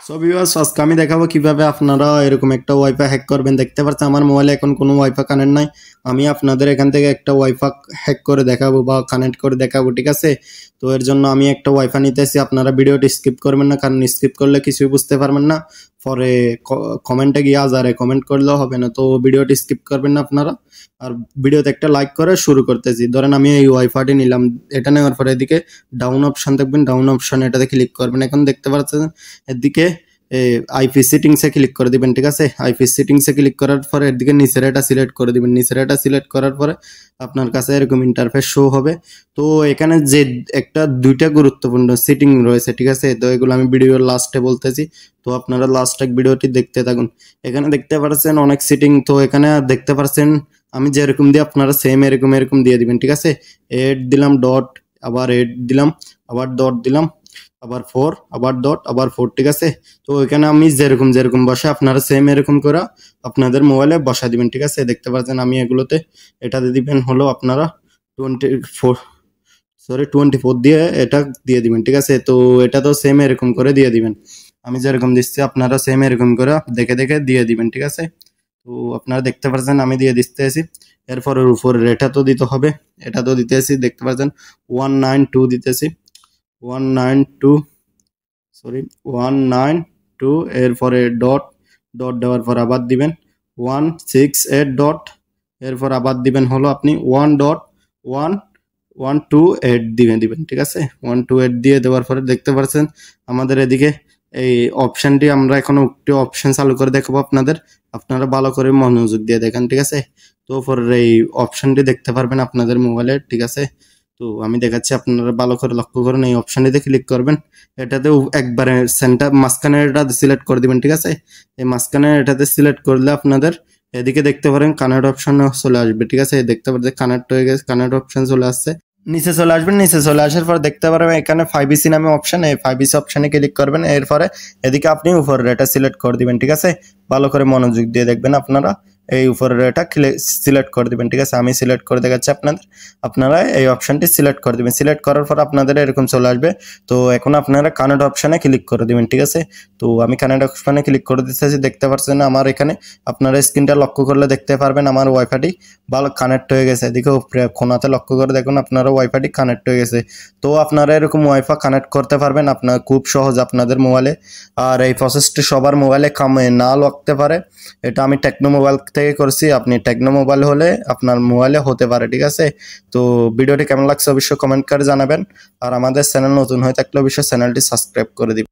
So viewers আজকে আমি দেখাবো কিভাবে আপনারা এরকম একটা ওয়াইফাই হ্যাক করবেন। দেখতে পাচ্ছেন আমার মোবাইলে এখন কোনো ওয়াইফাই কানেক্ট নাই। আমি আপনাদের এখান থেকে একটা ওয়াইফাই হ্যাক করে দেখাবো বা কানেক্ট করে দেখাবো, ঠিক আছে? তো এর জন্য আমি একটা ওয়াইফাই নিতেছি। আপনারা ভিডিওটি স্কিপ করবেন না, কারণ স্কিপ করলে কিছুই বুঝতে পারবেন না। পরে কমেন্টে গিয়ে আজারে কমেন্ট করলেও হবে না। তো ভিডিওটি স্কিপ করবেন না আপনারা। আর ভিডিওতে একটা লাইক করে শুরু করতেছি। ধরেন আমি এই ওয়াইফাইটি নিলাম, এটা নেওয়ার পরে এদিকে ডাউন অপশন দেখবেন, ডাউন অপশন এটাতে ক্লিক করবেন। এখন দেখতে পাচ্ছেন এদিকে আইপি সেটিংসে ক্লিক করে দিবেন, ঠিক আছে? আইপি সেটিংসে ক্লিক করার পরে এদিকে নিচের এটা সিলেক্ট করে দিবেন। নিচের এটা সিলেক্ট করার পরে আপনার কাছে এরকম ইন্টারফেস শো হবে। তো এখানে যে দুইটা গুরুত্বপূর্ণ সেটিং রয়েছে, ঠিক আছে? তো এগুলো আমি ভিডিওর লাস্টে বলতেছি, তো আপনারা লাস্ট এক ভিডিওটি দেখতে থাকুন। এখানে দেখতে পাচ্ছেন অনেক সেটিং। তো এখানে দেখতে পাচ্ছেন আমি যেরকম দিয়ে আপনারা সেম এরকম দিয়ে দিবেন, ঠিক আছে? এড দিলাম, ডট, আবার এড দিলাম, আবার ডট দিলাম, আবার 4, আবার ডট, আবার 4, ঠিক আছে? তো এখানে আমি যেরকম বসে আপনারা সেম এরকম করে আপনাদের মোবাইলে বসা দিবেন, ঠিক আছে? দেখতে পাচ্ছেন আমি এগুলোতে এটাতে দিবেন হলো আপনারা 24 দিয়ে এটা দিয়ে দিবেন, ঠিক আছে? তো এটা তো সেম এরকম করে দিয়ে দিবেন। আমি যেরকম দিচ্ছি আপনারা সেম এরকম করে দেখে দিয়ে দিবেন, ঠিক আছে? তো আপনারা দেখতে পাচ্ছেন আমি দিয়ে দিতেছি। এরপর উপরের এটা তো দিতে হবে, এটা তো দিতেছি। দেখতে পাচ্ছেন 192 দিতেছি, 192 এরপরে ডট দেওয়ার পর আবার দিবেন 168 ডট, এরপর আবার দিবেন হলো আপনি 1.1.128 দিবেন, ঠিক আছে? 128 দিয়ে দেওয়ার পরে দেখতে পাচ্ছেন আমাদের এদিকে এই অপশনটি আমরা এখন একটি অপশন চালু করে দেখাবো আপনারা ভালো করে মনোযোগ দিয়ে দেখেন, ঠিক আছে? তো পরের এই অপশনটি দেখতে পারবেন আপনাদের মোবাইলে, ঠিক আছে? তো আমি দেখাচ্ছি, আপনারা ভালো করে লক্ষ্য করুন। এই অপশনটিতে ক্লিক করবেন, এটাতে একবারে সেন্টার মাঝখানে এটা সিলেক্ট করে দিবেন, ঠিক আছে? এই মাঝখানে এটাতে সিলেক্ট করলে আপনাদের এদিকে দেখতে পারেন কানেক্ট অপশন চলে আসবে, ঠিক আছে? দেখতে পারেন কানেক্ট হয়ে গেছে, কানেক্ট অপশন চলে আসছে। নিচে চলে আসবেন, নিচে চলে আসার পর দেখতে পারবেন এখানে 5BC নামে অপশন, এই 5BC অপশনে ক্লিক করবেন। এরপরে এদিকে আপনি উপরের এটা সিলেক্ট করে দিবেন, ঠিক আছে? ভালো করে মনোযোগ দিয়ে দেখবেন আপনারা। এই উপরের এটা সিলেক্ট করে দিবেন, ঠিক আছে? আমি সিলেক্ট করে দেখাচ্ছি আপনারা এই অপশনটি সিলেক্ট করে দিবেন। সিলেক্ট করার পর আপনাদের এরকম চলে আসবে। তো এখন আপনারা কানেক্ট অপশনে ক্লিক করে দিবেন, ঠিক আছে? তো আমি কানেক্ট অপশনে ক্লিক করে দিতেছি। দেখতে পাচ্ছেন আমার এখানে আপনারা স্ক্রিনটা লক্ষ্য করলে দেখতে পারবেন আমার ওয়াইফাইটি ভালো কানেক্ট হয়ে গেছে। এদিকে কোনাতে লক্ষ্য করে দেখুন আপনারা ওয়াইফাইটি কানেক্ট হয়ে গেছে। তো আপনারা এরকম ওয়াইফাই কানেক্ট করতে পারবেন আপনার খুব সহজ আপনাদের মোবাইলে। আর এই প্রসেসটি সবার মোবাইলে কামে না লাগতে পারে। এটা আমি টেকনো মোবাইল থেকে করছি, আপনি টেকনো মোবাইল হলে আপনার মোবাইলে হতে পারে, ঠিক আছে? তো ভিডিওটি কেমন লাগছে অবশ্যই কমেন্ট করে জানাবেন। আর আমাদের চ্যানেল নতুন হয়ে থাকলে অবশ্যই চ্যানেলটি সাবস্ক্রাইব করে দিবেন।